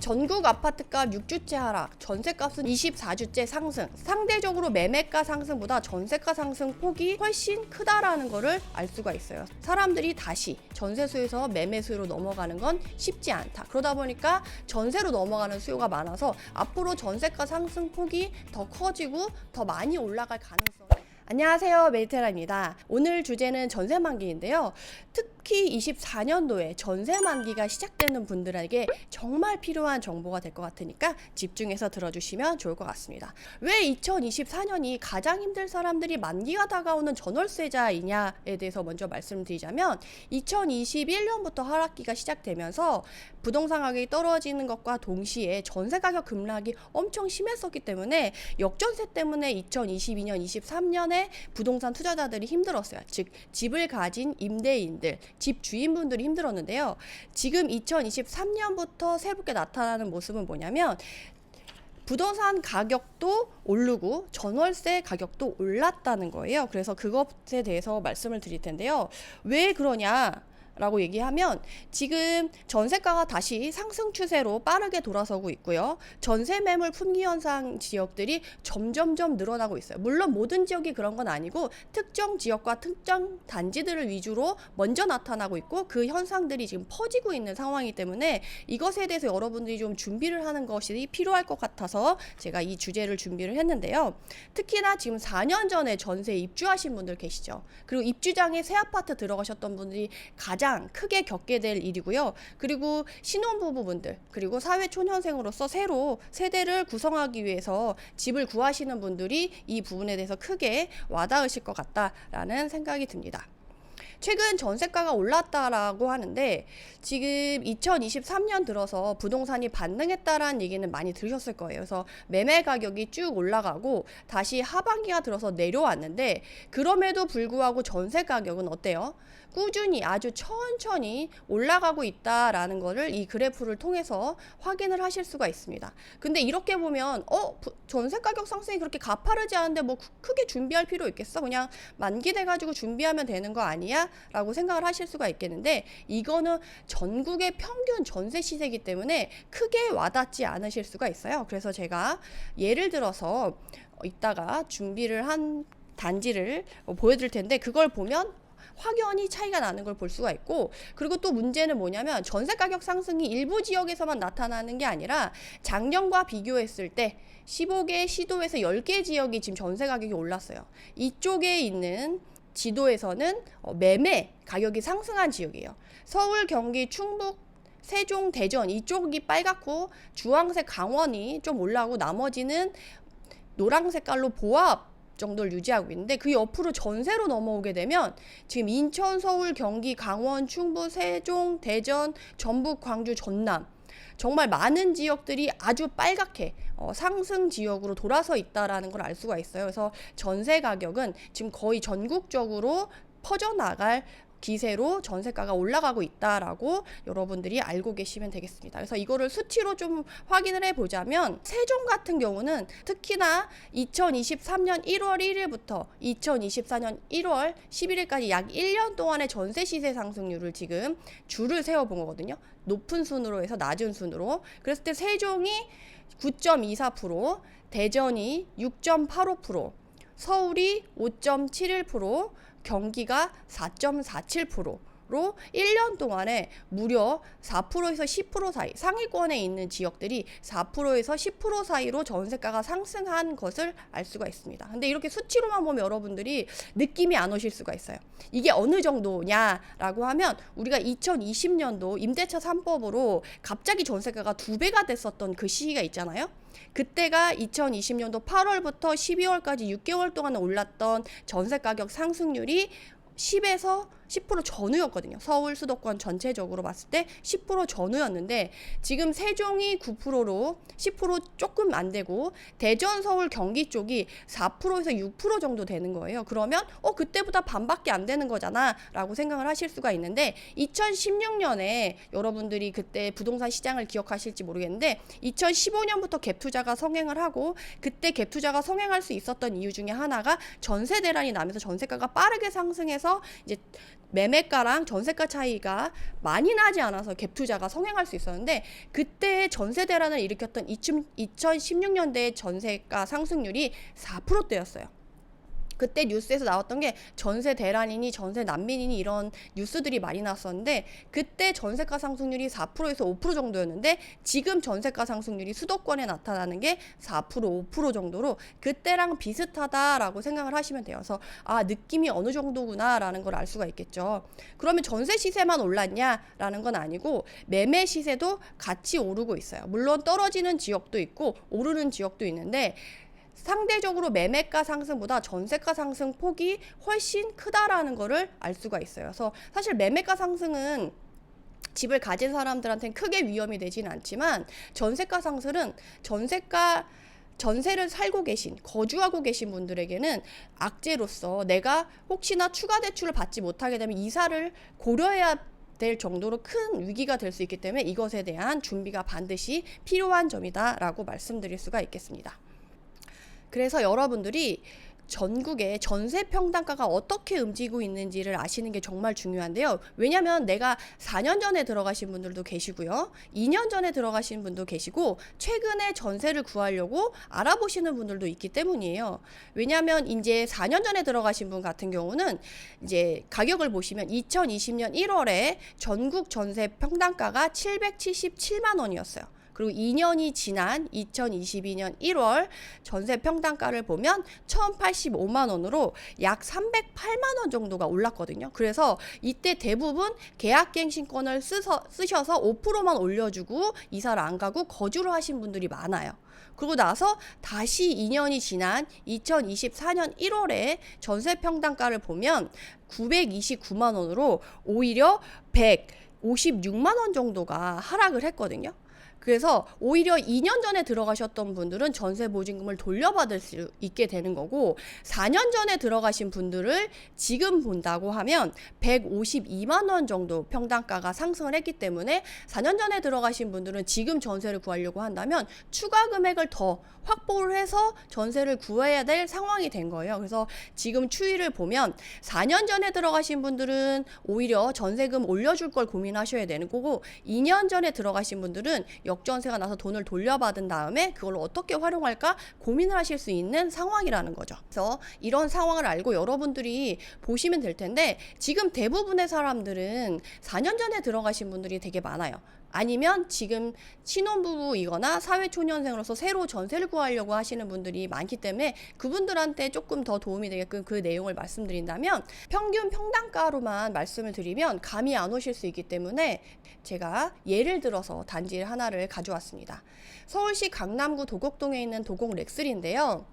전국 아파트값 6주째 하락, 전세값은 24주째 상승. 상대적으로 매매가 상승보다 전세가 상승 폭이 훨씬 크다라는 거를 알 수가 있어요. 사람들이 다시 전세수에서 매매수로 넘어가는 건 쉽지 않다. 그러다 보니까 전세로 넘어가는 수요가 많아서 앞으로 전세가 상승 폭이 더 커지고 더 많이 올라갈 가능성이. 안녕하세요, 메리테라입니다. 오늘 주제는 전세 만기인데요. 특히 24년도에 전세 만기가 시작되는 분들에게 정말 필요한 정보가 될 것 같으니까 집중해서 들어주시면 좋을 것 같습니다. 왜 2024년이 가장 힘들 사람들이 만기가 다가오는 전월세자이냐에 대해서 먼저 말씀드리자면 2021년부터 하락기가 시작되면서 부동산 가격이 떨어지는 것과 동시에 전세 가격 급락이 엄청 심했었기 때문에 역전세 때문에 2022년, 23년에 부동산 투자자들이 힘들었어요. 즉 집을 가진 임대인들, 집 주인분들이 힘들었는데요. 지금 2023년부터 새롭게 나타나는 모습은 뭐냐면 부동산 가격도 오르고 전월세 가격도 올랐다는 거예요. 그래서 그것에 대해서 말씀을 드릴 텐데요. 왜 그러냐? 라고 얘기하면 지금 전세가가 다시 상승 추세로 빠르게 돌아서고 있고요. 전세 매물 품귀 현상 지역들이 점점점 늘어나고 있어요. 물론 모든 지역이 그런 건 아니고 특정 지역과 특정 단지들을 위주로 먼저 나타나고 있고 그 현상들이 지금 퍼지고 있는 상황이기 때문에 이것에 대해서 여러분들이 좀 준비를 하는 것이 필요할 것 같아서 제가 이 주제를 준비를 했는데요. 특히나 지금 4년 전에 전세에 입주하신 분들 계시죠. 그리고 입주장에 새 아파트 들어가셨던 분들이 가장 크게 겪게 될 일이고요. 그리고 신혼부부분들, 그리고 사회초년생으로서 새로 세대를 구성하기 위해서 집을 구하시는 분들이 이 부분에 대해서 크게 와닿으실 것 같다라는 생각이 듭니다. 최근 전세가가 올랐다라고 하는데 지금 2023년 들어서 부동산이 반등했다라는 얘기는 많이 들으셨을 거예요. 그래서 매매 가격이 쭉 올라가고 다시 하반기가 들어서 내려왔는데 그럼에도 불구하고 전세 가격은 어때요? 꾸준히 아주 천천히 올라가고 있다라는 거를 이 그래프를 통해서 확인을 하실 수가 있습니다. 근데 이렇게 보면 전세 가격 상승이 그렇게 가파르지 않은데 뭐 크게 준비할 필요 있겠어? 그냥 만기돼 가지고 준비하면 되는 거 아니야? 라고 생각을 하실 수가 있겠는데 이거는 전국의 평균 전세 시세이기 때문에 크게 와닿지 않으실 수가 있어요. 그래서 제가 예를 들어서 이따가 준비를 한 단지를 보여드릴 텐데 그걸 보면 확연히 차이가 나는 걸 볼 수가 있고 그리고 또 문제는 뭐냐면 전세 가격 상승이 일부 지역에서만 나타나는 게 아니라 작년과 비교했을 때 15개 시도에서 10개 지역이 지금 전세 가격이 올랐어요. 이쪽에 있는 지도에서는 매매 가격이 상승한 지역이에요. 서울, 경기, 충북, 세종, 대전 이쪽이 빨갛고 주황색 강원이 좀 올라오고 나머지는 노랑 색깔로 보합 정도를 유지하고 있는데 그 옆으로 전세로 넘어오게 되면 지금 인천, 서울, 경기, 강원, 충북, 세종, 대전, 전북, 광주, 전남 정말 많은 지역들이 아주 빨갛게 상승 지역으로 돌아서 있다라는 걸 알 수가 있어요. 그래서 전세 가격은 지금 거의 전국적으로 퍼져나갈 기세로 전세가가 올라가고 있다라고 여러분들이 알고 계시면 되겠습니다. 그래서 이거를 수치로 좀 확인을 해보자면 세종 같은 경우는 특히나 2023년 1월 1일부터 2024년 1월 11일까지 약 1년 동안의 전세 시세 상승률을 지금 줄을 세워본 거거든요. 높은 순으로 해서 낮은 순으로. 그랬을 때 세종이 9.24%, 대전이 6.85%, 서울이 5.71%, 경기가 4.47%로 1년 동안에 무려 4%에서 10% 사이, 상위권에 있는 지역들이 4%에서 10% 사이로 전세가가 상승한 것을 알 수가 있습니다. 근데 이렇게 수치로만 보면 여러분들이 느낌이 안 오실 수가 있어요. 이게 어느 정도냐라고 하면 우리가 2020년도 임대차 3법으로 갑자기 전세가가 2배가 됐었던 그 시기가 있잖아요. 그때가 2020년도 8월부터 12월까지 6개월 동안 올랐던 전세 가격 상승률이 10에서 10% 전후였거든요. 서울 수도권 전체적으로 봤을 때 10% 전후였는데 지금 세종이 9%로 10% 조금 안 되고 대전, 서울, 경기 쪽이 4%에서 6% 정도 되는 거예요. 그러면 그때보다 반밖에 안 되는 거잖아 라고 생각을 하실 수가 있는데 2016년에 여러분들이 그때 부동산 시장을 기억하실지 모르겠는데 2015년부터 갭투자가 성행을 하고 그때 갭투자가 성행할 수 있었던 이유 중에 하나가 전세 대란이 나면서 전세가가 빠르게 상승해서 이제 매매가랑 전세가 차이가 많이 나지 않아서 갭 투자가 성행할 수 있었는데, 그때 전세 대란을 일으켰던 2016년대 전세가 상승률이 4%대였어요. 그때 뉴스에서 나왔던 게 전세 대란이니 전세 난민이니 이런 뉴스들이 많이 나왔었는데, 그때 전세가 상승률이 4%에서 5% 정도였는데 지금 전세가 상승률이 수도권에 나타나는 게 4%, 5% 정도로 그때랑 비슷하다라고 생각을 하시면 돼요. 그래서 느낌이 어느 정도구나라는 걸 알 수가 있겠죠. 그러면 전세 시세만 올랐냐라는 건 아니고 매매 시세도 같이 오르고 있어요. 물론 떨어지는 지역도 있고 오르는 지역도 있는데, 상대적으로 매매가 상승보다 전세가 상승 폭이 훨씬 크다라는 거를 알 수가 있어요. 그래서 사실 매매가 상승은 집을 가진 사람들한테는 크게 위험이 되진 않지만, 전세가 상승은 전세를 살고 계신, 거주하고 계신 분들에게는 악재로서 내가 혹시나 추가 대출을 받지 못하게 되면 이사를 고려해야 될 정도로 큰 위기가 될 수 있기 때문에 이것에 대한 준비가 반드시 필요한 점이다라고 말씀드릴 수가 있겠습니다. 그래서 여러분들이 전국의 전세 평당가가 어떻게 움직이고 있는지를 아시는 게 정말 중요한데요. 왜냐하면 내가 4년 전에 들어가신 분들도 계시고요, 2년 전에 들어가신 분도 계시고, 최근에 전세를 구하려고 알아보시는 분들도 있기 때문이에요. 왜냐하면 이제 4년 전에 들어가신 분 같은 경우는 이제 가격을 보시면 2020년 1월에 전국 전세 평당가가 777만 원이었어요. 그리고 2년이 지난 2022년 1월 전세 평당가를 보면 1,085만 원으로 약 308만 원 정도가 올랐거든요. 그래서 이때 대부분 계약갱신권을 쓰셔서 5%만 올려주고 이사를 안 가고 거주를 하신 분들이 많아요. 그러고 나서 다시 2년이 지난 2024년 1월에 전세 평당가를 보면 929만 원으로 오히려 156만 원 정도가 하락을 했거든요. 그래서 오히려 2년 전에 들어가셨던 분들은 전세 보증금을 돌려받을 수 있게 되는 거고, 4년 전에 들어가신 분들을 지금 본다고 하면 152만 원 정도 평당가가 상승을 했기 때문에 4년 전에 들어가신 분들은 지금 전세를 구하려고 한다면 추가 금액을 더 확보를 해서 전세를 구해야 될 상황이 된 거예요. 그래서 지금 추이를 보면 4년 전에 들어가신 분들은 오히려 전세금 올려줄 걸 고민하셔야 되는 거고, 2년 전에 들어가신 분들은 역전세가 나서 돈을 돌려받은 다음에 그걸 어떻게 활용할까 고민을 하실 수 있는 상황이라는 거죠. 그래서 이런 상황을 알고 여러분들이 보시면 될 텐데, 지금 대부분의 사람들은 4년 전에 들어가신 분들이 되게 많아요. 아니면 지금 신혼부부이거나 사회초년생으로서 새로 전세를 구하려고 하시는 분들이 많기 때문에 그분들한테 조금 더 도움이 되게끔 그 내용을 말씀드린다면, 평균 평당가로만 말씀을 드리면 감이 안 오실 수 있기 때문에 제가 예를 들어서 단지 하나를 가져왔습니다. 서울시 강남구 도곡동에 있는 도곡 렉슬인데요.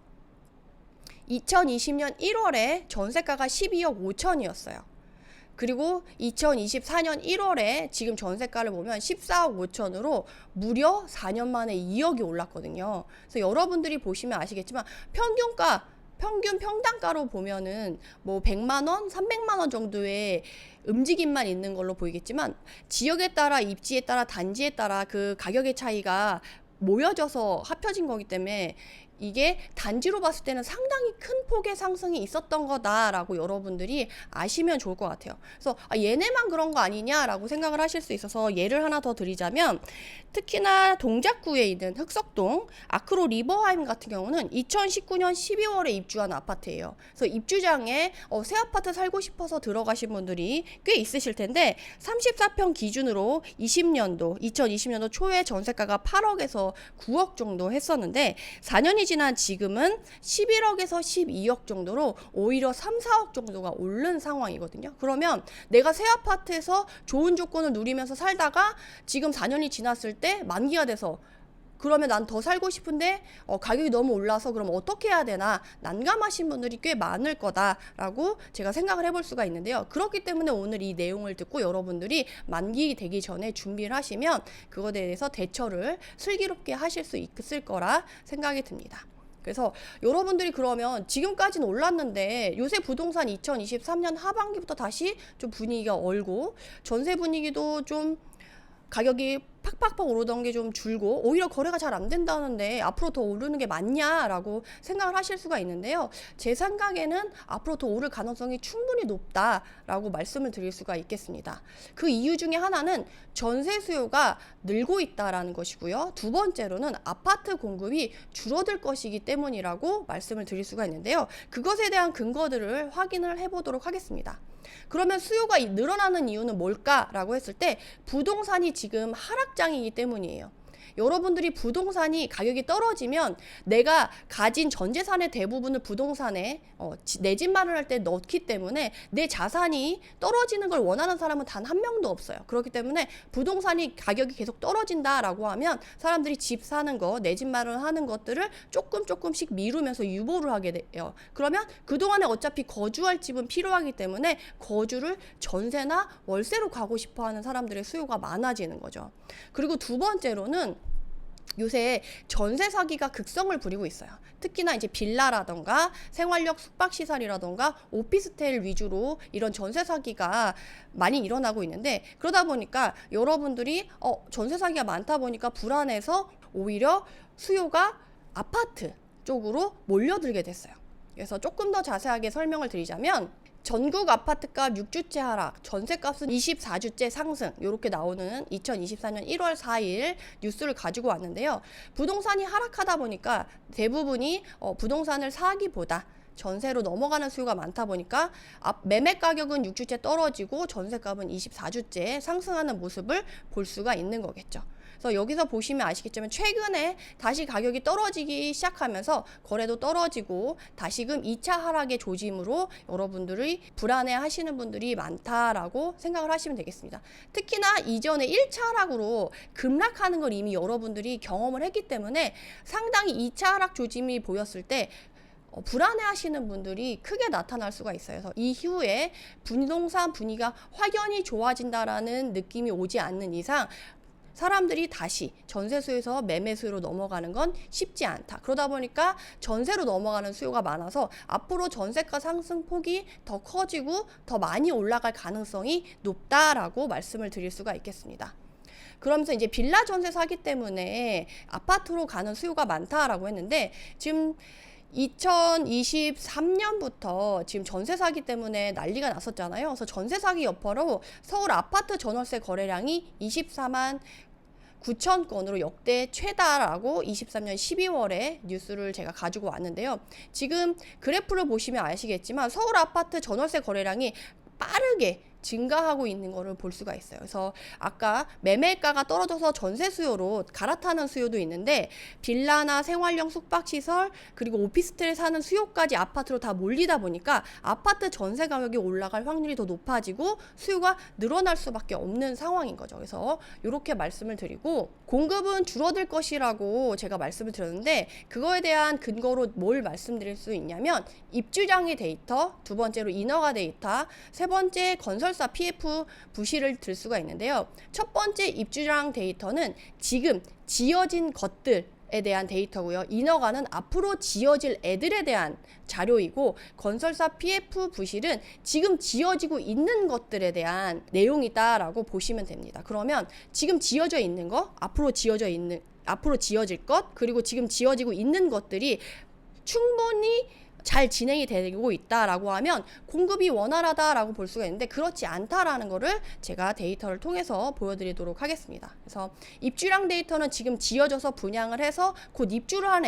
2020년 1월에 전세가가 12억 5천이었어요. 그리고 2024년 1월에 지금 전세가를 보면 14억 5천으로 무려 4년 만에 2억이 올랐거든요. 그래서 여러분들이 보시면 아시겠지만 평균 평당가로 보면은 뭐 100만 원, 300만 원 정도의 움직임만 있는 걸로 보이겠지만, 지역에 따라, 입지에 따라, 단지에 따라 그 가격의 차이가 모여져서 합쳐진 거기 때문에 이게 단지로 봤을 때는 상당히 큰 폭의 상승이 있었던 거다라고 여러분들이 아시면 좋을 것 같아요. 그래서 얘네만 그런 거 아니냐라고 생각을 하실 수 있어서 예를 하나 더 드리자면, 특히나 동작구에 있는 흑석동 아크로 리버하임 같은 경우는 2019년 12월에 입주한 아파트예요. 그래서 입주장에 새 아파트 살고 싶어서 들어가신 분들이 꽤 있으실 텐데, 34평 기준으로 2020년도 초에 전세가가 8억에서 9억 정도 했었는데, 4년이 지난 지금은 11억에서 12억 정도로 오히려 3, 4억 정도가 오른 상황이거든요. 그러면 내가 새 아파트에서 좋은 조건을 누리면서 살다가 지금 4년이 지났을 때 만기가 돼서, 그러면 난 더 살고 싶은데 가격이 너무 올라서 그럼 어떻게 해야 되나 난감하신 분들이 꽤 많을 거다라고 제가 생각을 해볼 수가 있는데요. 그렇기 때문에 오늘 이 내용을 듣고 여러분들이 만기 되기 전에 준비를 하시면 그거에 대해서 대처를 슬기롭게 하실 수 있을 거라 생각이 듭니다. 그래서 여러분들이 그러면 지금까지는 올랐는데 요새 부동산 2023년 하반기부터 다시 좀 분위기가 얼고 전세 분위기도 좀 가격이 팍팍팍 오르던 게 좀 줄고 오히려 거래가 잘 안 된다는데 앞으로 더 오르는 게 맞냐라고 생각을 하실 수가 있는데요. 제 생각에는 앞으로 더 오를 가능성이 충분히 높다라고 말씀을 드릴 수가 있겠습니다. 그 이유 중에 하나는 전세 수요가 늘고 있다라는 것이고요. 두 번째로는 아파트 공급이 줄어들 것이기 때문이라고 말씀을 드릴 수가 있는데요. 그것에 대한 근거들을 확인을 해보도록 하겠습니다. 그러면 수요가 늘어나는 이유는 뭘까라고 했을 때 부동산이 지금 하락장이기 때문이에요. 여러분들이 부동산이 가격이 떨어지면 내가 가진 전 재산의 대부분을 부동산에 내 집 마련할 때 넣기 때문에 내 자산이 떨어지는 걸 원하는 사람은 단 한 명도 없어요. 그렇기 때문에 부동산이 가격이 계속 떨어진다라고 하면 사람들이 집 사는 거, 내 집 마련하는 것들을 조금씩 미루면서 유보를 하게 돼요. 그러면 그동안에 어차피 거주할 집은 필요하기 때문에 거주를 전세나 월세로 가고 싶어 하는 사람들의 수요가 많아지는 거죠. 그리고 두 번째로는 요새 전세 사기가 극성을 부리고 있어요. 특히나 이제 빌라라던가 생활력 숙박시설이라던가 오피스텔 위주로 이런 전세 사기가 많이 일어나고 있는데, 그러다 보니까 여러분들이 전세 사기가 많다 보니까 불안해서 오히려 수요가 아파트 쪽으로 몰려들게 됐어요. 그래서 조금 더 자세하게 설명을 드리자면, 전국 아파트값 6주째 하락, 전세값은 24주째 상승, 이렇게 나오는 2024년 1월 4일 뉴스를 가지고 왔는데요. 부동산이 하락하다 보니까 대부분이 부동산을 사기보다 전세로 넘어가는 수요가 많다 보니까 매매 가격은 6주째 떨어지고 전세값은 24주째 상승하는 모습을 볼 수가 있는 거겠죠. 그래서 여기서 보시면 아시겠지만 최근에 다시 가격이 떨어지기 시작하면서 거래도 떨어지고 다시금 2차 하락의 조짐으로 여러분들이 불안해 하시는 분들이 많다라고 생각을 하시면 되겠습니다. 특히나 이전에 1차 하락으로 급락하는 걸 이미 여러분들이 경험을 했기 때문에 상당히 2차 하락 조짐이 보였을 때 불안해 하시는 분들이 크게 나타날 수가 있어요. 그래서 이후에 부동산 분위기가 확연히 좋아진다라는 느낌이 오지 않는 이상 사람들이 다시 전세수에서 매매수로 넘어가는 건 쉽지 않다. 그러다 보니까 전세로 넘어가는 수요가 많아서 앞으로 전세가 상승폭이 더 커지고 더 많이 올라갈 가능성이 높다라고 말씀을 드릴 수가 있겠습니다. 그러면서 이제 빌라 전세 사기 때문에 아파트로 가는 수요가 많다라고 했는데, 지금 2023년부터 지금 전세 사기 때문에 난리가 났었잖아요. 그래서 전세 사기 여파로 서울 아파트 전월세 거래량이 24만 9천 건으로 역대 최다라고 23년 12월에 뉴스를 제가 가지고 왔는데요. 지금 그래프를 보시면 아시겠지만 서울 아파트 전월세 거래량이 빠르게 증가하고 있는 것을 볼 수가 있어요. 그래서 아까 매매가가 떨어져서 전세 수요로 갈아타는 수요도 있는데, 빌라나 생활형 숙박시설 그리고 오피스텔에 사는 수요까지 아파트로 다 몰리다 보니까 아파트 전세 가격이 올라갈 확률이 더 높아지고 수요가 늘어날 수밖에 없는 상황인 거죠. 그래서 이렇게 말씀을 드리고, 공급은 줄어들 것이라고 제가 말씀을 드렸는데 그거에 대한 근거로 뭘 말씀드릴 수 있냐면, 입주량의 데이터, 두 번째로 인허가 데이터, 세 번째 건설사 PF 부실을 들 수가 있는데요. 첫 번째 입주량 데이터는 지금 지어진 것들에 대한 데이터고요. 인허가는 앞으로 지어질 애들에 대한 자료이고, 건설사 PF 부실은 지금 지어지고 있는 것들에 대한 내용이다라고 보시면 됩니다. 그러면 지금 지어져 있는 거, 앞으로 지어질 것, 그리고 지금 지어지고 있는 것들이 충분히 잘 진행이 되고 있다라고 하면 공급이 원활하다라고 볼 수가 있는데, 그렇지 않다라는 거를 제가 데이터를 통해서 보여드리도록 하겠습니다. 그래서 입주량 데이터는 지금 지어져서 분양을 해서 곧 입주를 할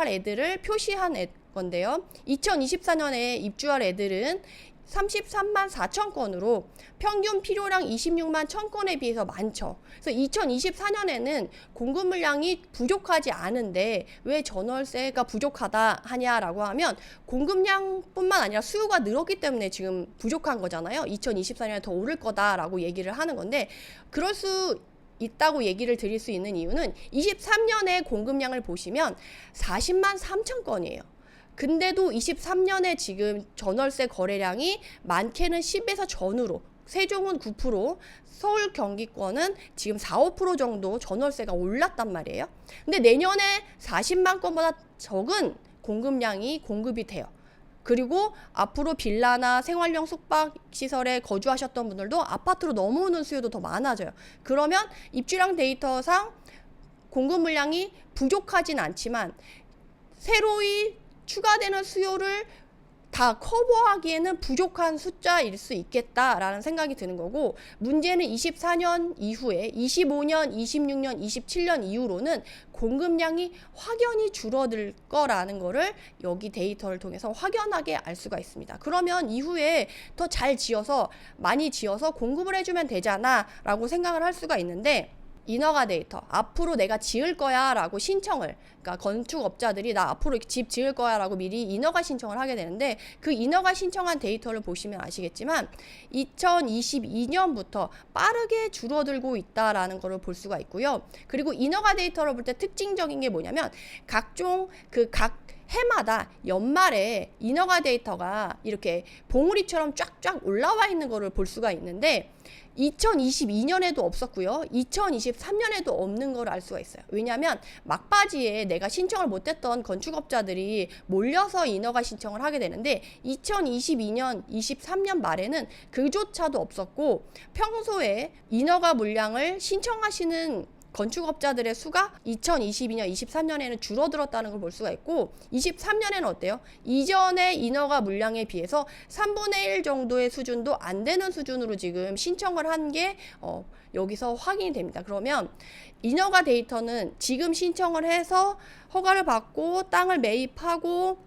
애들을 표시한 건데요. 2024년에 입주할 애들은 33만 4천 건으로 평균 필요량 26만 1천 건에 비해서 많죠. 그래서 2024년에는 공급 물량이 부족하지 않은데 왜 전월세가 부족하다 하냐라고 하면, 공급량뿐만 아니라 수요가 늘었기 때문에 지금 부족한 거잖아요. 2024년에 더 오를 거다라고 얘기를 하는 건데, 그럴 수 있다고 얘기를 드릴 수 있는 이유는 23년에 공급량을 보시면 40만 3천 건이에요. 근데도 23년에 지금 전월세 거래량이 많게는 10에서 전후로, 세종은 9%, 서울 경기권은 지금 4, 5% 정도 전월세가 올랐단 말이에요. 근데 내년에 40만 건보다 적은 공급량이 공급이 돼요. 그리고 앞으로 빌라나 생활형 숙박시설에 거주하셨던 분들도 아파트로 넘어오는 수요도 더 많아져요. 그러면 입주량 데이터상 공급 물량이 부족하진 않지만 새로이 추가되는 수요를 다 커버하기에는 부족한 숫자일 수 있겠다라는 생각이 드는 거고, 문제는 24년 이후에 25년, 26년, 27년 이후로는 공급량이 확연히 줄어들 거라는 거를 여기 데이터를 통해서 확연하게 알 수가 있습니다. 그러면 이후에 더 잘 지어서 많이 지어서 공급을 해주면 되잖아 라고 생각을 할 수가 있는데, 인허가 데이터, 앞으로 내가 지을 거야 라고 신청을, 그러니까 건축업자들이 나 앞으로 집 지을 거야 라고 미리 인허가 신청을 하게 되는데, 그 인허가 신청한 데이터를 보시면 아시겠지만 2022년부터 빠르게 줄어들고 있다라는 것을 볼 수가 있고요. 그리고 인허가 데이터를 볼 때 특징적인 게 뭐냐면 각종 각 해마다 연말에 인허가 데이터가 이렇게 봉우리처럼 쫙쫙 올라와 있는 거를 볼 수가 있는데, 2022년에도 없었고요. 2023년에도 없는 걸 알 수가 있어요. 왜냐하면 막바지에 내가 신청을 못했던 건축업자들이 몰려서 인허가 신청을 하게 되는데, 2022년, 23년 말에는 그조차도 없었고, 평소에 인허가 물량을 신청하시는 건축업자들의 수가 2022년, 23년에는 줄어들었다는 걸 볼 수가 있고, 23년에는 어때요? 이전의 인허가 물량에 비해서 3분의 1 정도의 수준도 안 되는 수준으로 지금 신청을 한 게 여기서 확인이 됩니다. 그러면 인허가 데이터는 지금 신청을 해서 허가를 받고 땅을 매입하고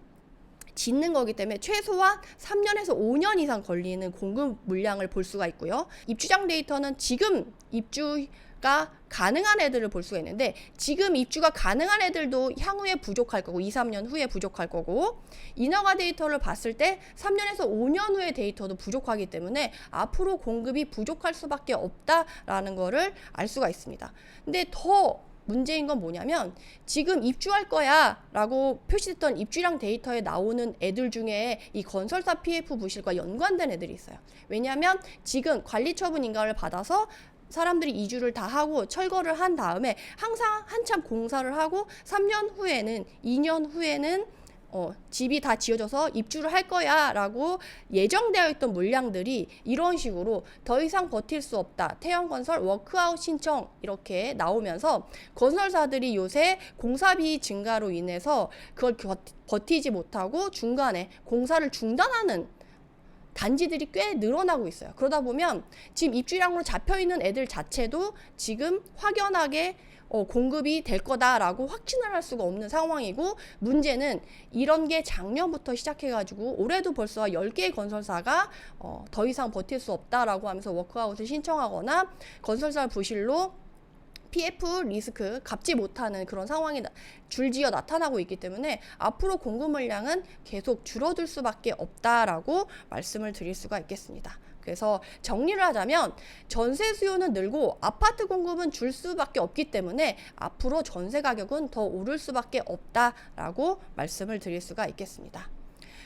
짓는 거기 때문에 최소한 3년에서 5년 이상 걸리는 공급 물량을 볼 수가 있고요. 입주장 데이터는 지금 입주가 가능한 애들을 볼 수가 있는데, 지금 입주가 가능한 애들도 향후에 부족할 거고 2, 3년 후에 부족할 거고, 인허가 데이터를 봤을 때 3년에서 5년 후의 데이터도 부족하기 때문에 앞으로 공급이 부족할 수밖에 없다라는 거를 알 수가 있습니다. 근데 더 문제인 건 뭐냐면, 지금 입주할 거야 라고 표시됐던 입주량 데이터에 나오는 애들 중에 이 건설사 PF 부실과 연관된 애들이 있어요. 왜냐하면 지금 관리처분 인가를 받아서 사람들이 이주를 다 하고 철거를 한 다음에 항상 한참 공사를 하고 3년 후에는 2년 후에는 집이 다 지어져서 입주를 할 거야 라고 예정되어 있던 물량들이 이런 식으로 더 이상 버틸 수 없다, 태형건설 워크아웃 신청 이렇게 나오면서 건설사들이 요새 공사비 증가로 인해서 그걸 버티지 못하고 중간에 공사를 중단하는 단지들이 꽤 늘어나고 있어요. 그러다 보면 지금 입주량으로 잡혀있는 애들 자체도 지금 확연하게 공급이 될 거다라고 확신을 할 수가 없는 상황이고, 문제는 이런 게 작년부터 시작해가지고 올해도 벌써 10개의 건설사가 더 이상 버틸 수 없다라고 하면서 워크아웃을 신청하거나 건설사 부실로 PF 리스크 갚지 못하는 그런 상황이 줄지어 나타나고 있기 때문에 앞으로 공급 물량은 계속 줄어들 수밖에 없다라고 말씀을 드릴 수가 있겠습니다. 그래서 정리를 하자면 전세 수요는 늘고 아파트 공급은 줄 수밖에 없기 때문에 앞으로 전세 가격은 더 오를 수밖에 없다라고 말씀을 드릴 수가 있겠습니다.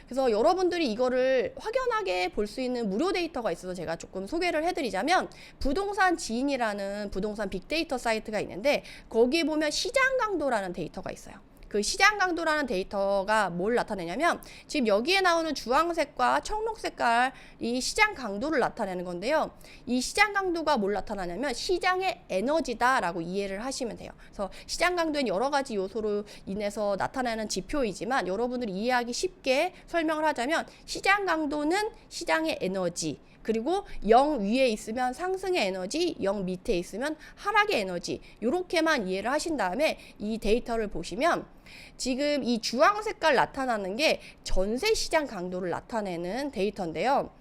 그래서 여러분들이 이거를 확연하게 볼 수 있는 무료 데이터가 있어서 제가 조금 소개를 해드리자면, 부동산 지인이라는 부동산 빅데이터 사이트가 있는데 거기에 보면 시장 강도라는 데이터가 있어요. 그 시장 강도라는 데이터가 뭘 나타내냐면, 지금 여기에 나오는 주황색과 청록 색깔이 시장 강도를 나타내는 건데요. 이 시장 강도가 뭘 나타나냐면 시장의 에너지다라고 이해를 하시면 돼요. 그래서 시장 강도는 여러 가지 요소로 인해서 나타나는 지표이지만 여러분들이 이해하기 쉽게 설명을 하자면, 시장 강도는 시장의 에너지, 그리고 0 위에 있으면 상승의 에너지, 0 밑에 있으면 하락의 에너지, 이렇게만 이해를 하신 다음에 이 데이터를 보시면 지금 이 주황 색깔 나타나는 게 전세 시장 강도를 나타내는 데이터인데요.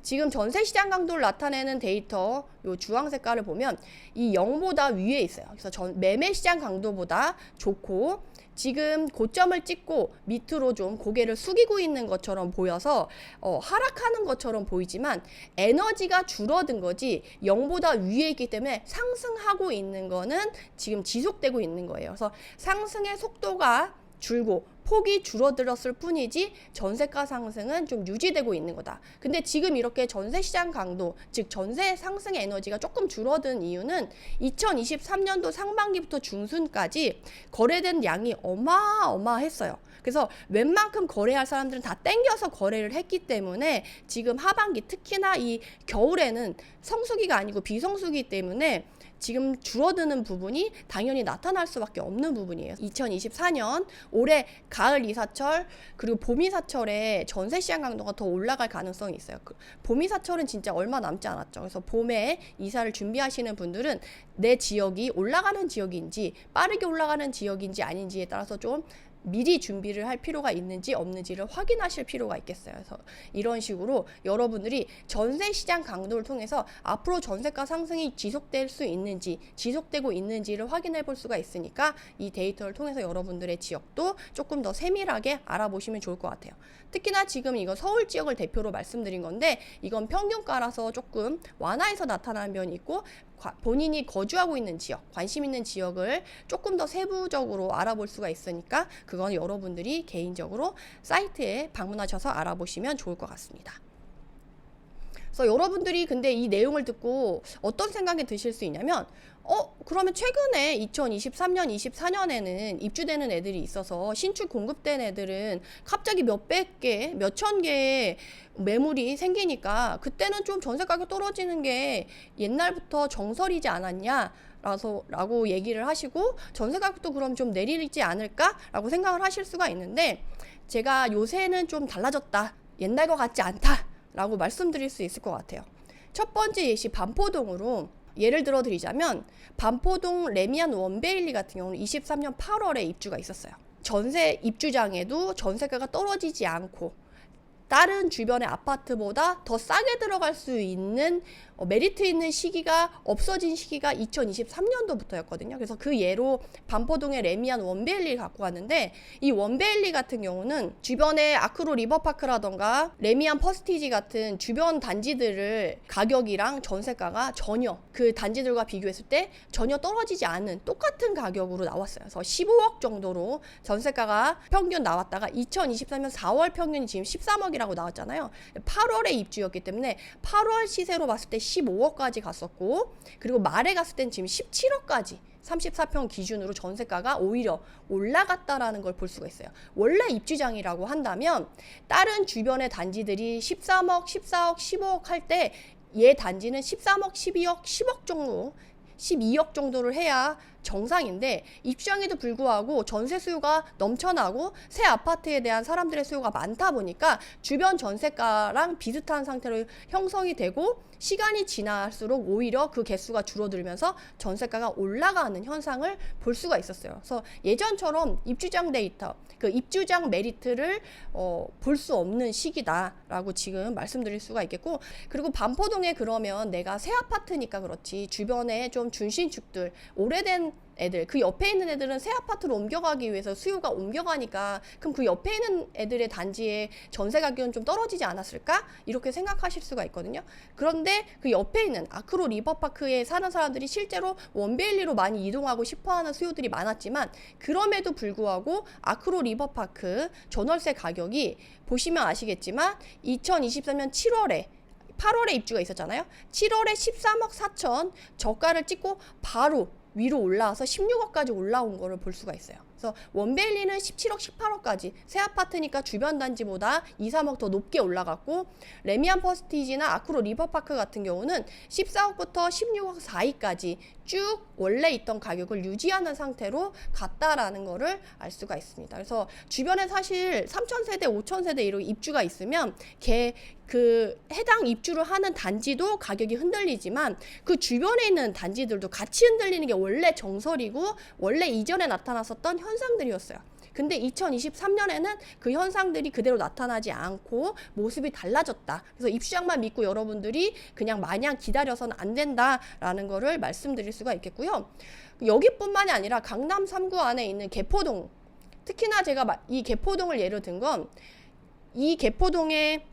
지금 전세 시장 강도를 나타내는 데이터 요 주황 색깔을 보면 이 0보다 위에 있어요. 그래서 매매 시장 강도보다 좋고, 지금 고점을 찍고 밑으로 좀 고개를 숙이고 있는 것처럼 보여서 하락하는 것처럼 보이지만 에너지가 줄어든 거지 0보다 위에 있기 때문에 상승하고 있는 거는 지금 지속되고 있는 거예요. 그래서 상승의 속도가 줄고 폭이 줄어들었을 뿐이지 전세가 상승은 좀 유지되고 있는 거다. 근데 지금 이렇게 전세 시장 강도, 즉 전세 상승의 에너지가 조금 줄어든 이유는 2023년도 상반기부터 중순까지 거래된 양이 어마어마했어요. 그래서 웬만큼 거래할 사람들은 다 땡겨서 거래를 했기 때문에 지금 하반기, 특히나 이 겨울에는 성수기가 아니고 비성수기 때문에 지금 줄어드는 부분이 당연히 나타날 수밖에 없는 부분이에요. 2024년 올해 가을 이사철 그리고 봄 이사철에 전세 시장 강도가 더 올라갈 가능성이 있어요. 봄 이사철은 진짜 얼마 남지 않았죠. 그래서 봄에 이사를 준비하시는 분들은 내 지역이 올라가는 지역인지 빠르게 올라가는 지역인지 아닌지에 따라서 좀 미리 준비를 할 필요가 있는지 없는지를 확인하실 필요가 있겠어요. 그래서 이런 식으로 여러분들이 전세 시장 강도를 통해서 앞으로 전세가 상승이 지속될 수 있는지, 지속되고 있는지를 확인해 볼 수가 있으니까 이 데이터를 통해서 여러분들의 지역도 조금 더 세밀하게 알아보시면 좋을 것 같아요. 특히나 지금 이거 서울 지역을 대표로 말씀드린 건데 이건 평균가라서 조금 완화해서 나타나는 면이 있고 본인이 거주하고 있는 지역, 관심 있는 지역을 조금 더 세부적으로 알아볼 수가 있으니까 그건 여러분들이 개인적으로 사이트에 방문하셔서 알아보시면 좋을 것 같습니다. 그래서 여러분들이 근데 이 내용을 듣고 어떤 생각이 드실 수 있냐면 그러면 최근에 2023년, 24년에는 입주되는 애들이 있어서 신축 공급된 애들은 갑자기 몇백 개, 몇천 개의 매물이 생기니까 그때는 좀 전세 가격 떨어지는 게 옛날부터 정설이지 않았냐? 라고 얘기를 하시고 전세 가격도 그럼 좀 내리지 않을까? 라고 생각을 하실 수가 있는데 제가 요새는 좀 달라졌다. 옛날 것 같지 않다. 라고 말씀드릴 수 있을 것 같아요. 첫 번째 예시 반포동으로 예를 들어 드리자면 반포동 레미안 원베일리 같은 경우는 23년 8월에 입주가 있었어요. 전세 입주장에도 전세가가 떨어지지 않고 다른 주변의 아파트보다 더 싸게 들어갈 수 있는 메리트 있는 시기가 없어진 시기가 2023년도부터였거든요. 그래서 그 예로 반포동의 레미안 원베일리를 갖고 왔는데 이 원베일리 같은 경우는 주변의 아크로 리버파크라던가 레미안 퍼스티지 같은 주변 단지들을 가격이랑 전세가가 전혀 그 단지들과 비교했을 때 전혀 떨어지지 않은 똑같은 가격으로 나왔어요. 그래서 15억 정도로 전세가가 평균 나왔다가 2023년 4월 평균이 지금 13억이라고 나왔잖아요. 8월에 입주였기 때문에 8월 시세로 봤을 때 15억까지 갔었고 그리고 말에 갔을 땐 지금 17억까지 34평 기준으로 전세가가 오히려 올라갔다라는 걸 볼 수가 있어요. 원래 입주장이라고 한다면 다른 주변의 단지들이 13억, 14억, 15억 할 때 얘 단지는 13억, 12억, 10억 정도 12억 정도를 해야 정상인데 입주장에도 불구하고 전세 수요가 넘쳐나고 새 아파트에 대한 사람들의 수요가 많다 보니까 주변 전세가랑 비슷한 상태로 형성이 되고 시간이 지날수록 오히려 그 개수가 줄어들면서 전세가가 올라가는 현상을 볼 수가 있었어요. 그래서 예전처럼 입주장 데이터, 그 입주장 메리트를 볼 수 없는 시기다라고 지금 말씀드릴 수가 있겠고 그리고 반포동에 그러면 내가 새 아파트니까 그렇지 주변에 좀 준신축들 오래된 애들 그 옆에 있는 애들은 새 아파트로 옮겨가기 위해서 수요가 옮겨가니까 그럼 그 옆에 있는 애들의 단지의 전세 가격은 좀 떨어지지 않았을까? 이렇게 생각하실 수가 있거든요. 그런데 그 옆에 있는 아크로 리버파크에 사는 사람들이 실제로 원베일리로 많이 이동하고 싶어하는 수요들이 많았지만 그럼에도 불구하고 아크로 리버파크 전월세 가격이 보시면 아시겠지만 2023년 7월에 8월에 입주가 있었잖아요. 7월에 13억 4천 저가를 찍고 바로 위로 올라와서 16억까지 올라온 거를 볼 수가 있어요. 그래서 원베일리는 17억, 18억까지 새 아파트니까 주변 단지보다 2, 3억 더 높게 올라갔고 레미안 퍼스티지나 아크로 리버파크 같은 경우는 14억부터 16억 4위까지 쭉 원래 있던 가격을 유지하는 상태로 갔다라는 거를 알 수가 있습니다. 그래서 주변에 사실 3,000세대, 5,000세대 이렇게 입주가 있으면 그 해당 입주를 하는 단지도 가격이 흔들리지만 그 주변에 있는 단지들도 같이 흔들리는 게 원래 정설이고 원래 이전에 나타났었던 현상들이었어요. 근데 2023년에는 그 현상들이 그대로 나타나지 않고 모습이 달라졌다. 그래서 입주장만 믿고 여러분들이 그냥 마냥 기다려서는 안 된다라는 거를 말씀드릴 수가 있겠고요. 여기뿐만이 아니라 강남 3구 안에 있는 개포동, 특히나 제가 이 개포동을 예로 든 건 이 개포동에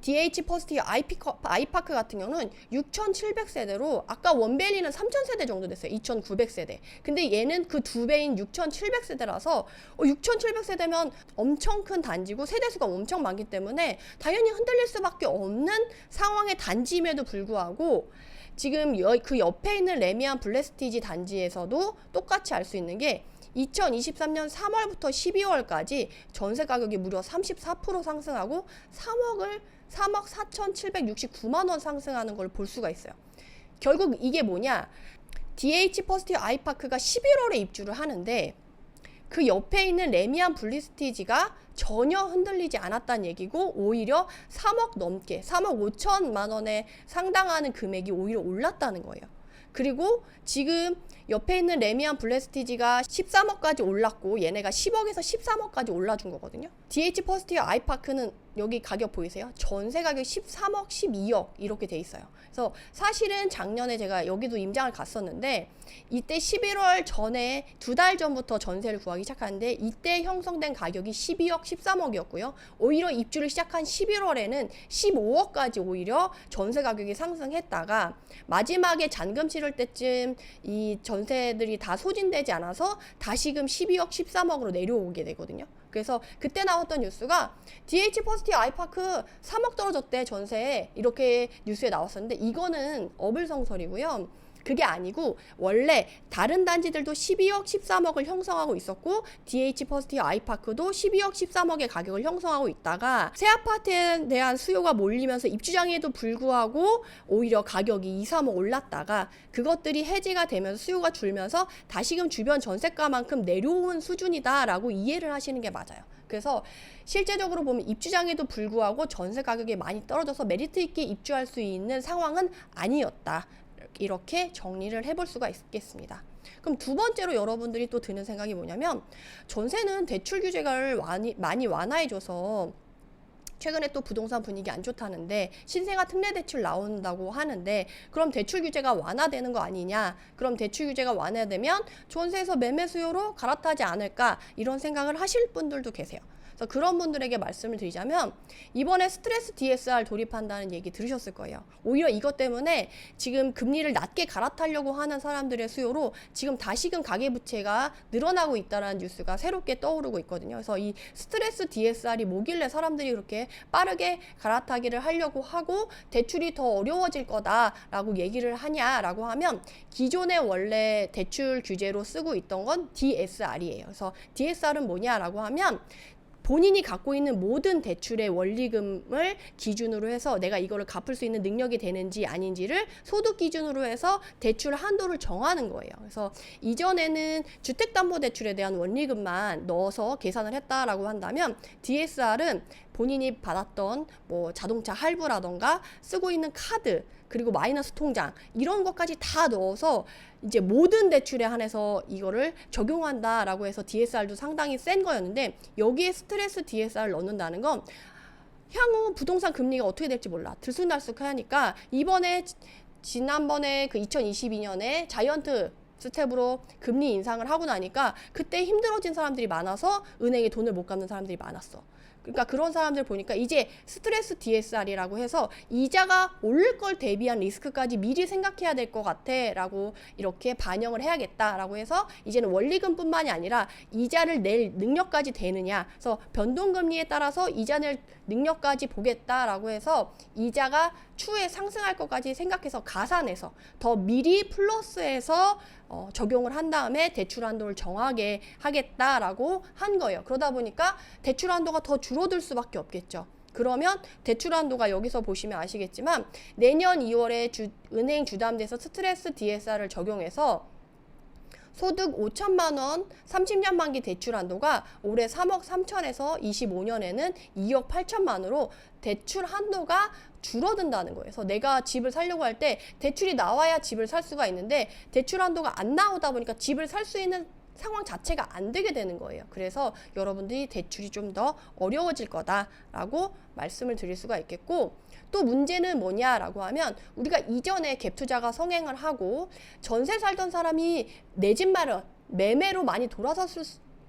DH 퍼스트 아이파크 같은 경우는 6,700세대로 아까 원밸리는 3,000세대 정도 됐어요. 2,900세대. 근데 얘는 그 2배인 6,700세대라서 6,700세대면 엄청 큰 단지고 세대수가 엄청 많기 때문에 당연히 흔들릴 수밖에 없는 상황의 단지임에도 불구하고 지금 그 옆에 있는 레미안 블레스티지 단지에서도 똑같이 알 수 있는 게 2023년 3월부터 12월까지 전세 가격이 무려 34% 상승하고 3억 4,769만 원 상승하는 걸 볼 수가 있어요. 결국 이게 뭐냐? DH 퍼스트 아이파크가 11월에 입주를 하는데 그 옆에 있는 레미안 블레스티지가 전혀 흔들리지 않았다는 얘기고 오히려 3억 넘게 3억 5천만 원에 상당하는 금액이 오히려 올랐다는 거예요. 그리고 지금 옆에 있는 레미안 블레스티지가 13억까지 올랐고 얘네가 10억에서 13억까지 올라준 거거든요. DH 퍼스트 아이파크는 여기 가격 보이세요? 전세 가격 13억, 12억 이렇게 돼 있어요. 그래서 사실은 작년에 제가 여기도 임장을 갔었는데 이때 11월 전에 2달 전부터 전세를 구하기 시작하는데 이때 형성된 가격이 12억, 13억이었고요. 오히려 입주를 시작한 11월에는 15억까지 오히려 전세 가격이 상승했다가 마지막에 잔금 치를 때쯤 이 전세들이 다 소진되지 않아서 다시금 12억, 13억으로 내려오게 되거든요. 그래서 그때 나왔던 뉴스가 DH 퍼스트 아이파크 3억 떨어졌대 전세에 이렇게 뉴스에 나왔었는데 이거는 어불성설이고요. 그게 아니고 원래 다른 단지들도 12억, 13억을 형성하고 있었고 DH 퍼스트 아이파크도 12억, 13억의 가격을 형성하고 있다가 새 아파트에 대한 수요가 몰리면서 입주장에도 불구하고 오히려 가격이 2, 3억 올랐다가 그것들이 해지가 되면서 수요가 줄면서 다시금 주변 전세가만큼 내려온 수준이다라고 이해를 하시는 게 맞아요. 그래서 실제적으로 보면 입주장에도 불구하고 전세 가격이 많이 떨어져서 메리트 있게 입주할 수 있는 상황은 아니었다. 이렇게 정리를 해볼 수가 있겠습니다. 그럼 두 번째로 여러분들이 또 드는 생각이 뭐냐면 전세는 대출 규제를 많이 완화해줘서 최근에 또 부동산 분위기 안 좋다는데 신생아 특례 대출 나온다고 하는데 그럼 대출 규제가 완화되는 거 아니냐? 그럼 대출 규제가 완화되면 전세에서 매매 수요로 갈아타지 않을까? 이런 생각을 하실 분들도 계세요. 그래서 그런 분들에게 말씀을 드리자면 이번에 스트레스 DSR 도입한다는 얘기 들으셨을 거예요. 오히려 이것 때문에 지금 금리를 낮게 갈아타려고 하는 사람들의 수요로 지금 다시금 가계부채가 늘어나고 있다는 뉴스가 새롭게 떠오르고 있거든요. 그래서 이 스트레스 DSR이 뭐길래 사람들이 그렇게 빠르게 갈아타기를 하려고 하고 대출이 더 어려워질 거다라고 얘기를 하냐라고 하면 기존에 원래 대출 규제로 쓰고 있던 건 DSR이에요. 그래서 DSR은 뭐냐라고 하면 본인이 갖고 있는 모든 대출의 원리금을 기준으로 해서 내가 이거를 갚을 수 있는 능력이 되는지 아닌지를 소득 기준으로 해서 대출 한도를 정하는 거예요. 그래서 이전에는 주택담보대출에 대한 원리금만 넣어서 계산을 했다라고 한다면 DSR은 본인이 받았던 뭐 자동차 할부라던가 쓰고 있는 카드 그리고 마이너스 통장 이런 것까지 다 넣어서 이제 모든 대출에 한해서 이거를 적용한다라고 해서 DSR도 상당히 센 거였는데 여기에 스트레스 DSR 넣는다는 건 향후 부동산 금리가 어떻게 될지 몰라 들쑥날쑥하니까 지난번에 그 2022년에 자이언트 스텝으로 금리 인상을 하고 나니까 그때 힘들어진 사람들이 많아서 은행에 돈을 못 갚는 사람들이 많았어. 그러니까 그런 사람들 보니까 이제 스트레스 DSR이라고 해서 이자가 오를 걸 대비한 리스크까지 미리 생각해야 될 것 같아 라고 이렇게 반영을 해야겠다라고 해서 이제는 원리금뿐만이 아니라 이자를 낼 능력까지 되느냐 그래서 변동금리에 따라서 이자 낼 능력까지 보겠다라고 해서 이자가 추후에 상승할 것까지 생각해서 가산해서 더 미리 플러스해서 적용을 한 다음에 대출 한도를 정하게 하겠다라고 한 거예요. 그러다 보니까 대출 한도가 더 줄어들 수밖에 없겠죠. 그러면 대출 한도가 여기서 보시면 아시겠지만 내년 2월에 은행 주담대에서 스트레스 DSR을 적용해서 소득 5천만 원 30년 만기 대출 한도가 올해 3억 3천에서 25년에는 2억 8천만으로 대출 한도가 줄어든다는 거예요. 그래서 내가 집을 살려고 할 때 대출이 나와야 집을 살 수가 있는데 대출 한도가 안 나오다 보니까 집을 살 수 있는 상황 자체가 안 되게 되는 거예요. 그래서 여러분들이 대출이 좀 더 어려워질 거다라고 말씀을 드릴 수가 있겠고 또 문제는 뭐냐라고 하면 우리가 이전에 갭 투자가 성행을 하고 전세 살던 사람이 내 집 마련 매매로 많이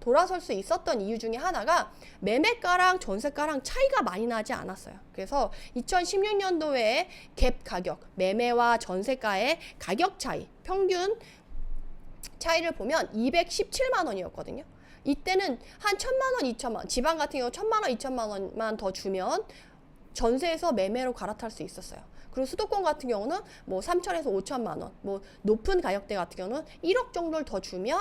돌아설 수 있었던 이유 중에 하나가 매매가랑 전세가랑 차이가 많이 나지 않았어요. 그래서 2016년도에 갭 가격, 매매와 전세가의 가격 차이, 평균 차이를 보면 217만 원이었거든요. 이때는 한 1,000만 원, 2천만 원, 지방 같은 경우 1,000만 원, 2천만 원만 더 주면 전세에서 매매로 갈아탈 수 있었어요. 그리고 수도권 같은 경우는 뭐 3천에서 5천만 원, 뭐 높은 가격대 같은 경우는 1억 정도를 더 주면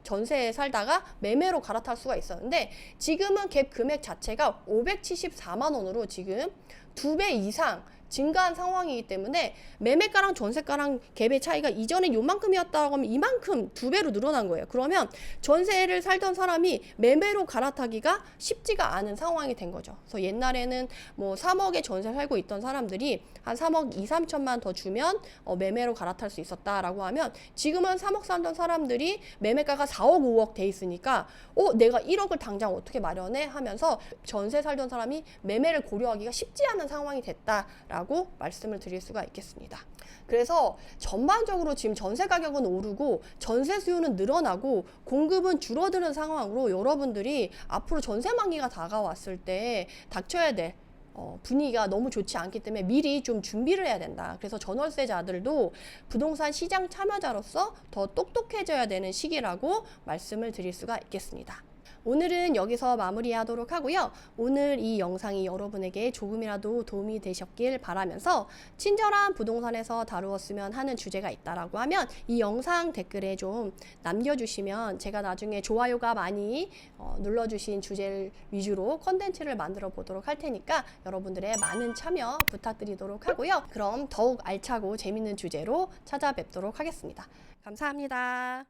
전세에 살다가 매매로 갈아탈 수가 있었는데, 지금은 갭 금액 자체가 574만 원으로 지금 2배 이상 증가한 상황이기 때문에 매매가랑 전세가랑 갭의 차이가 이전에 요만큼이었다고 하면 이만큼 2배로 늘어난 거예요. 그러면 전세를 살던 사람이 매매로 갈아타기가 쉽지가 않은 상황이 된 거죠. 그래서 옛날에는 뭐 3억에 전세 살고 있던 사람들이 한 3억 2, 3천만 더 주면 매매로 갈아탈 수 있었다라고 하면, 지금은 3억 살던 사람들이 매매가가 4억, 5억 돼 있으니까 내가 1억을 당장 어떻게 마련해? 하면서 전세 살던 사람이 매매를 고려하기가 쉽지 않은 상황이 됐다라고 말씀을 드릴 수가 있겠습니다. 그래서 전반적으로 지금 전세 가격은 오르고 전세 수요는 늘어나고 공급은 줄어드는 상황으로, 여러분들이 앞으로 전세 만기가 다가왔을 때 닥쳐야 될 분위기가 너무 좋지 않기 때문에 미리 좀 준비를 해야 된다. 그래서 전월세자들도 부동산 시장 참여자로서 더 똑똑해져야 되는 시기라고 말씀을 드릴 수가 있겠습니다. 오늘은 여기서 마무리하도록 하고요. 오늘 이 영상이 여러분에게 조금이라도 도움이 되셨길 바라면서, 친절한 부동산에서 다루었으면 하는 주제가 있다라고 하면 이 영상 댓글에 좀 남겨주시면 제가 나중에 좋아요가 많이 눌러주신 주제를 위주로 컨텐츠를 만들어 보도록 할 테니까 여러분들의 많은 참여 부탁드리도록 하고요. 그럼 더욱 알차고 재밌는 주제로 찾아뵙도록 하겠습니다. 감사합니다.